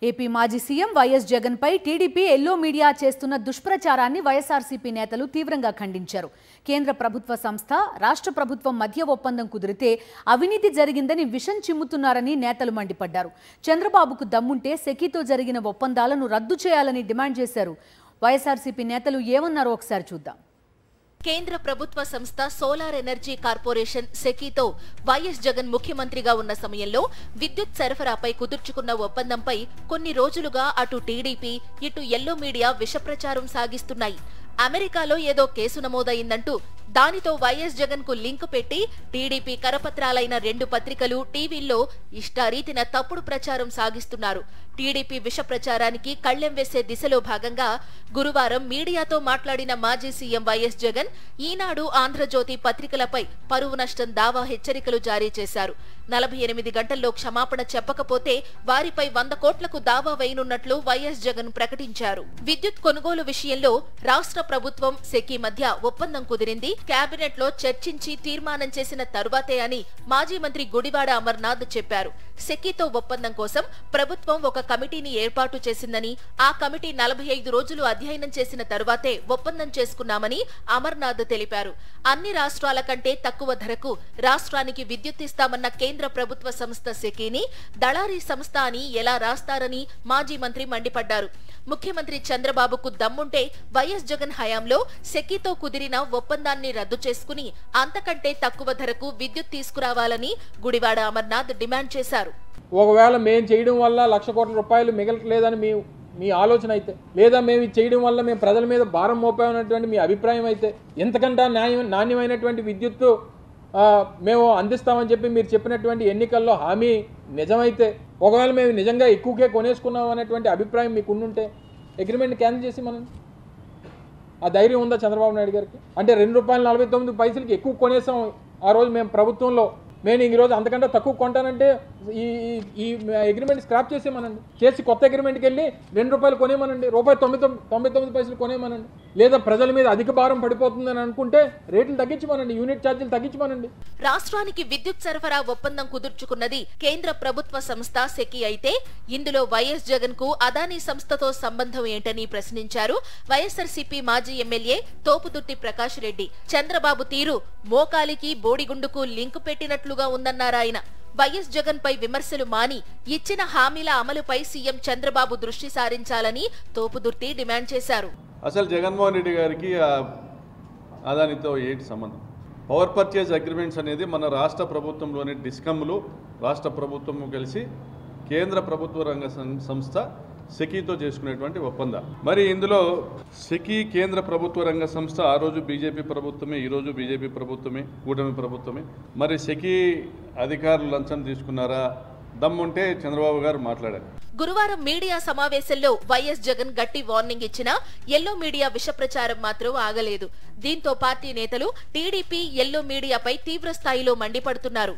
AP మాజీ CM YS Jagan పై TDP yellow media చేస్తున్న దుష్ప్రచారాన్ని వైఎస్ఆర్సీపీ నేతలు తీవ్రంగా ఖండించారు. కేంద్ర ప్రభుత్వ సంస్థ, రాష్ట్ర ప్రభుత్వం మధ్య ఒప్పందం కుదిరితే అవినీతి జరిగిందని విషం చిమ్ముతున్నారని నేతలు మండిపడ్డారు. చంద్రబాబుకు దమ్ముంటే సెకీతో జరిగిన ఒప్పందాలను రద్దు చేయాలని డిమాండ్ చేశారు. వైఎస్ఆర్సీపీ నేతలు ఏమన్నారో ఒకసారి చూద్దాం. కేంద్ర ప్రభుత్వ సంస్థ సోలార్ ఎనర్జీ కార్పొరేషన్ సెకీతో వైఎస్ జగన్ ముఖ్యమంత్రిగా ఉన్న సమయంలో విద్యుత్ సరఫరాపై కుదుర్చుకున్న ఒప్పందంపై కొన్ని రోజులుగా అటు టీడీపీ, ఇటు ఎల్లో మీడియా విషప్రచారం సాగిస్తున్నాయి. అమెరికాలో ఏదో కేసు నమోదైందంటూ దానితో వైఎస్ జగన్ కు లింక్ పెట్టి టీడీపీ కరపత్రాలైన 2 పత్రికలు, టీవీల్లో ఇష్టారీతిన తప్పుడు ప్రచారం సాగిస్తున్నారు. టీడీపీ విష ప్రచారానికి కళ్లెం వేసే దిశలో భాగంగా గురువారం మీడియాతో మాట్లాడిన మాజీ సీఎం వైఎస్ జగన్ ఈనాడు, ఆంధ్రజ్యోతి పత్రికలపై పరువు నష్టం దావా హెచ్చరికలు జారీ చేశారు. 48 గంటల్లో క్షమాపణ చెప్పకపోతే వారిపై 100 కోట్లకు దావా వేయనున్నట్లు వైఎస్ జగన్ ప్రకటించారు. విద్యుత్ కొనుగోలు విషయంలో రాష్ట్ర ప్రభుత్వం, సెకీ మధ్య ఒప్పందం కుదిరింది. కేబినెట్ లో చర్చించి తీర్మానం చేసిన తరువాతే అని మాజీ మంత్రి గుడివాడ అమర్నాథ్ చెప్పారు. సెకీతో ఒప్పందం కోసం ప్రభుత్వం ఒక కమిటీని ఏర్పాటు చేసిందని, ఆ కమిటీ 45 రోజులు అధ్యయనం చేసిన తరువాతే ఒప్పందం చేసుకున్నామని అమర్నాథ్ తెలిపారు. అన్ని రాష్ట్రాల కంటే తక్కువ ధరకు రాష్ట్రానికి విద్యుత్ ఇస్తామన్న కేంద్ర ప్రభుత్వ సంస్థ సెకీని దళారీ సంస్థ అని ఎలా రాస్తారని మాజీ మంత్రి మండిపడ్డారు. ముఖ్యమంత్రి చంద్రబాబుకు దమ్ముంటే వైఎస్ జగన్ హయాంలో సెకీతో కుదిరిన ఒప్పందాన్ని రద్దు చేసుకుని అంతకంటే తక్కువ ధరకు విద్యుత్ తీసుకురావాలని గుడివాడ అమర్నాథ్ డిమాండ్ చేశారు. ఒకవేళ మేము చేయడం వల్ల 1,00,000 కోట్ల రూపాయలు మిగలట్లేదని మీ ఆలోచన అయితే, లేదా మేము ఇది చేయడం వల్ల మేము ప్రజల మీద భారం మోపామన్నటువంటి మీ అభిప్రాయం అయితే, ఎంతకంటే నాణ్యమైనటువంటి విద్యుత్తు మేము అందిస్తామని చెప్పి మీరు చెప్పినటువంటి ఎన్నికల్లో హామీ నిజమైతే, ఒకవేళ మేము నిజంగా ఎక్కువకే కొనేసుకున్నాం అనేటువంటి అభిప్రాయం మీకు ఉండుంటే అగ్రిమెంట్ క్యాన్సిల్ చేసి మనం ఆ ధైర్యం ఉందా చంద్రబాబు నాయుడు గారికి? అంటే ₹2.49 ఎక్కువ కొనేసాం ఆ రోజు మేము ప్రభుత్వంలో, నేను ఈరోజు అంతకంటే తక్కువ కొంటానంటే ఈ అగ్రిమెంట్ స్క్రాప్ చేసేమనండి, చేసి కొత్త అగ్రిమెంట్కి వెళ్ళి ₹2 కొనేమనండి, ₹1.99 కొనేమనండి. లేదా ప్రజల మీద అధిక భారం పడిపోతుందని అనుకుంటే రేట్లు తగ్గించమనండి, యూనిట్ ఛార్జీలు తగ్గించమనండి. రాష్ట్రానికి విద్యుత్ సరఫరా ఒప్పందం కుదుర్చుకున్నది కేంద్ర ప్రభుత్వ సంస్థ సెకీ అయితే, ఇందులో వైఎస్ జగన్ కు అదానీ సంస్థతో సంబంధం ఏంటని ప్రశ్నించారు వైఎస్ఆర్సీపీ మాజీ ఎమ్మెల్యే తోపుదుర్తి ప్రకాష్ రెడ్డి. చంద్రబాబు తీరు మోకాలికి బోడిగుండుకు లింకు పెట్టినట్లుగా ఉందన్నారాయన. వైఎస్ జగన్ పై విమర్శలు మాని ఇచ్చిన హామీల అమలుపై సీఎం చంద్రబాబు దృష్టి సారించాలని తోపుదుర్తి డిమాండ్ చేశారు. అసలు జగన్మోహన్ రెడ్డి గారికి అదానితో ఏంటి సంబంధం? పవర్ పర్చేజ్ అగ్రిమెంట్స్ అనేది మన రాష్ట్ర ప్రభుత్వంలోని డిస్కమ్లు, రాష్ట్ర ప్రభుత్వము కలిసి కేంద్ర ప్రభుత్వ రంగ సంస్థ సెకీతో చేసుకునేటువంటి ఒప్పందాలు. మరి ఇందులో సెకీ కేంద్ర ప్రభుత్వ రంగ సంస్థ ఆ రోజు బీజేపీ ప్రభుత్వమే, ఈరోజు బీజేపీ ప్రభుత్వమే, కూటమి ప్రభుత్వమే. మరి సెకీ అధికారులు లంచం తీసుకున్నారా? దమ్ముంటే చంద్రబాబు గారు మాట్లాడారు. గురువారం మీడియా సమావేశంలో వైఎస్ జగన్ గట్టి వార్నింగ్ ఇచ్చినా ఎల్లో మీడియా విష ప్రచారం మాత్రం ఆగలేదు. దీంతో పార్టీ నేతలు టీడీపీ, ఎల్లో మీడియాపై తీవ్ర స్థాయిలో మండిపడుతున్నారు.